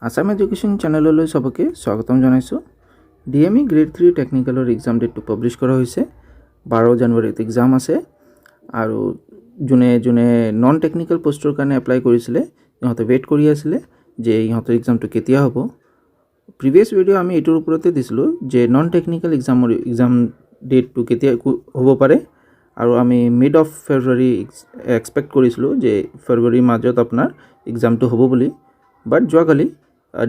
Assam education চেনেললৈ সবকে স্বাগতম জনাইছোঁ। ডিএমই গ্ৰেড 3 টেকনিকেলৰ এক্সাম ডেটটো পাব্লিছ কৰা হৈছে। 12 জানুৱাৰীত এক্সাম আছে আৰু যোনে নন টেকনিকেল পোষ্টৰ কাৰণে এপ্লাই কৰিছিলে ইহঁতে ৱেইট কৰি আছিলে যে ইহঁতৰ এক্সামটো কেতিয়া হ'ব। প্ৰিভিয়াছ ভিডিঅ' আমি এইটোৰ ওপৰতে দিছিলোঁ যে নন টেকনিকেল এক্সাম ডেটটো কেতিয়া হ'ব পাৰে আৰু আমি মিড অফ ফেব্ৰুৱাৰী এক্সপেক্ট কৰিছিলোঁ যে ফেব্ৰুৱাৰীৰ মাজত আপোনাৰ এক্সামটো হ'ব বুলি। বাট যোৱাকালি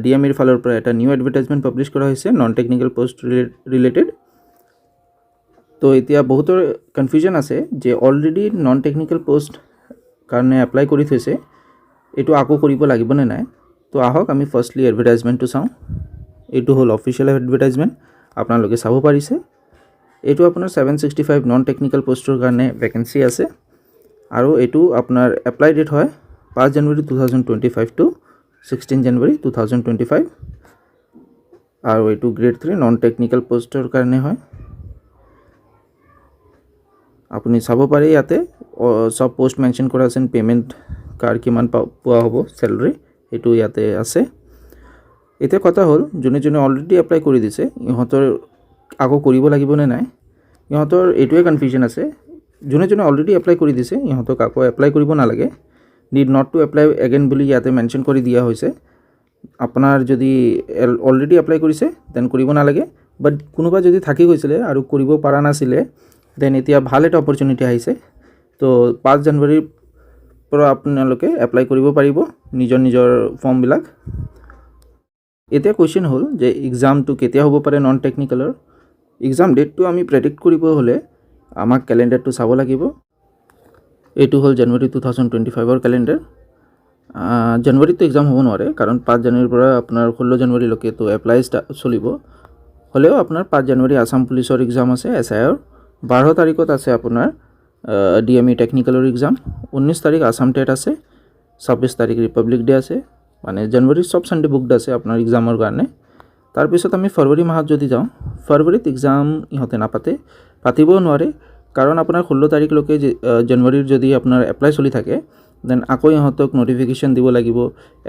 ডিএমইৰ ফালৰ পৰা এটা নিউ এডভাৰটাইজমেণ্ট পাব্লিছ কৰা হৈছে নন টেকনিকেল পোষ্ট ৰিলেটেড। তো এতিয়া বহুতৰ কনফিউজন আছে যে অলৰেডি নন টেকনিকেল পোষ্ট কাৰণে এপ্লাই কৰি থৈছে, এইটো আকৌ কৰিব লাগিব নে নাই। তো আহক আমি ফাৰ্ষ্টলি এডভাৰটাইজমেণ্টটো চাওঁ। এইটো হ'ল অফিচিয়েল এডভাৰটাইজমেণ্ট, আপোনালোকে চাব পাৰিছে। এইটো আপোনাৰ 765 নন টেকনিকেল পোষ্টৰ কাৰণে ভেকেঞ্চি আছে আৰু এইটো আপোনাৰ এপ্লাই ডেট হয় 5 জানুৱাৰী 2025 টু 16 জানুৱাৰী 2025 আৰু এইটো গ্ৰেড 3 নন টেকনিকেল পোষ্টৰ কাৰণে হয়। আপুনি চাব পাৰে ইয়াতে সব পোষ্ট মেনশ্যন কৰা আছে, পে'মেণ্ট কাৰ কিমান পোৱা হ'ব চেলাৰী এইটো ইয়াতে আছে। এতিয়া কথা হ'ল যোনে অলৰেডি এপ্লাই কৰি দিছে ইহঁতৰ আকৌ কৰিব লাগিব নে নাই, ইহঁতৰ এইটোৱে কনফিউজন আছে। যোনে অলৰেডি এপ্লাই কৰি দিছে ইহঁতক আকৌ এপ্লাই কৰিব নালাগে, need not to apply again বুলি ইয়াতে মেনশ্যন কৰি দিয়া হৈছে। আপোনাৰ যদি অলৰেডি এপ্লাই কৰিছে দেন কৰিব নালাগে, বাট কোনোবা যদি থাকি গৈছিলে আৰু কৰিব পৰা নাছিলে দেন এতিয়া ভাল এটা অপৰচুনিটি আহিছে। তো 5 জানুৱাৰীৰ পৰা আপোনালোকে এপ্লাই কৰিব পাৰিব নিজৰ ফৰ্মবিলাক। এতিয়া কুৱেশ্যন হ'ল যে এক্সামটো কেতিয়া হ'ব পাৰে নন টেকনিকেলৰ। এক্সাম ডেটটো আমি প্ৰেডিক্ট কৰিব হ'লে আমাক কেলেণ্ডাৰটো চাব লাগিব। এইটো হ'ল জানুৱাৰী 2025ৰ কেলেণ্ডাৰ। জানুৱাৰীতো এক্সাম হ'ব নোৱাৰে কাৰণ 5 জানুৱাৰীৰ পৰা আপোনাৰ 16 জানুৱাৰীলৈকে তো এপ্লাই চলিব। হ'লেও আপোনাৰ 5 জানুৱাৰী আসাম পুলিচৰ এক্সাম আছে SIৰ, 12 তাৰিখত আছে আপোনাৰ ডিএমই টেকনিকেলৰ এক্সাম, 19 তাৰিখ আসাম টেট আছে, 26 তাৰিখ ৰিপাব্লিক ডে আছে। মানে জানুৱাৰীৰ সব ছানডে বুকড আছে আপোনাৰ এক্সামৰ কাৰণে। তাৰপিছত আমি ফেব্ৰুৱাৰী মাহত যদি যাওঁ, ফেব্ৰুৱাৰীত এক্সাম ইহঁতে পাতিবও নোৱাৰে কাৰণ আপোনাৰ 16 তাৰিখলৈকে জানুৱাৰীৰ যদি আপোনাৰ এপ্লাই চলি থাকে দেন আকৌ ইহঁতক নটিফিকেশ্যন দিব লাগিব,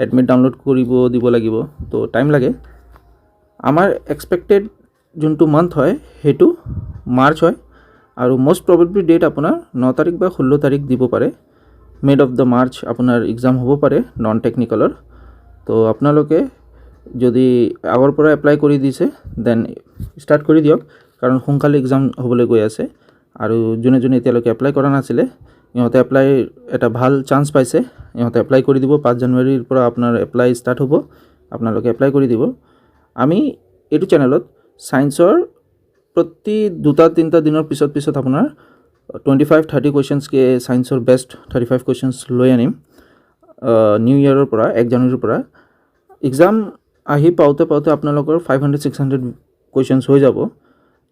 এডমিট ডাউনলোড দিব লাগিব, তো টাইম লাগে। আমাৰ এক্সপেক্টেড যোনটো মান্থ হয় সেইটো মাৰ্চ হয় আৰু মষ্ট প্ৰবেবলি ডেট আপোনাৰ 9 তাৰিখ বা 16 তাৰিখ দিব পাৰে। মিড অফ দ্য মাৰ্চ আপোনাৰ এক্সাম হ'ব পাৰে নন টেকনিকেলৰ। তো আপোনালোকে যদি আগৰ পৰা এপ্লাই কৰি দিছে দেন ষ্টাৰ্ট কৰি দিয়ক কাৰণ সোনকালে এক্সাম হ'বলৈ গৈ আছে আৰু যোনে এতিয়ালৈকে এপ্লাই কৰা নাছিলে ইহঁতে এপ্লাই এটা ভাল চান্স পাইছে, ইহঁতে এপ্লাই কৰি দিব। 5 জানুৱাৰীৰ পৰা আপোনাৰ এপ্লাই ষ্টাৰ্ট হ'ব, আপোনালোকে এপ্লাই কৰি দিব। আমি এইটো চেনেলত ছায়েন্সৰ প্ৰতি 2-3 দিনৰ পিছত আপোনাৰ 25-30 কুৱেশ্যনছকে ছায়েন্সৰ বেষ্ট 35 কুৱেশ্যনছ লৈ আনিম নিউ ইয়েৰৰ পৰা 1 জানুৱাৰীৰ পৰা। এক্সাম আহি পাওঁতে আপোনালোকৰ 500-600 কুৱেশ্যনছ হৈ যাব।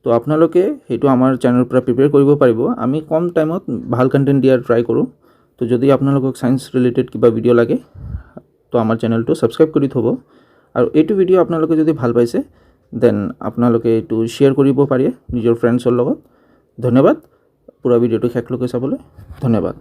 তো আপোনালোকে সেইটো আমাৰ চেনেলৰ পৰা প্ৰিপেয়াৰ কৰিব পাৰিব। আমি কম টাইমত ভাল কণ্টেণ্ট দিয়াৰ ট্ৰাই কৰোঁ। তো যদি আপোনালোকক ছায়েন্স ৰিলেটেড কিবা ভিডিঅ' লাগে তো আমাৰ চেনেলটো ছাবস্ক্ৰাইব কৰি থ'ব। আৰু এইটো ভিডিঅ' আপোনালোকে যদি ভাল পাইছে দেন আপোনালোকে এইটো শ্বেয়াৰ কৰিব পাৰে নিজৰ ফ্ৰেণ্ডছৰ লগত। ধন্যবাদ পুৰা ভিডিঅ'টো শেষলৈকে চাবলৈ, ধন্যবাদ।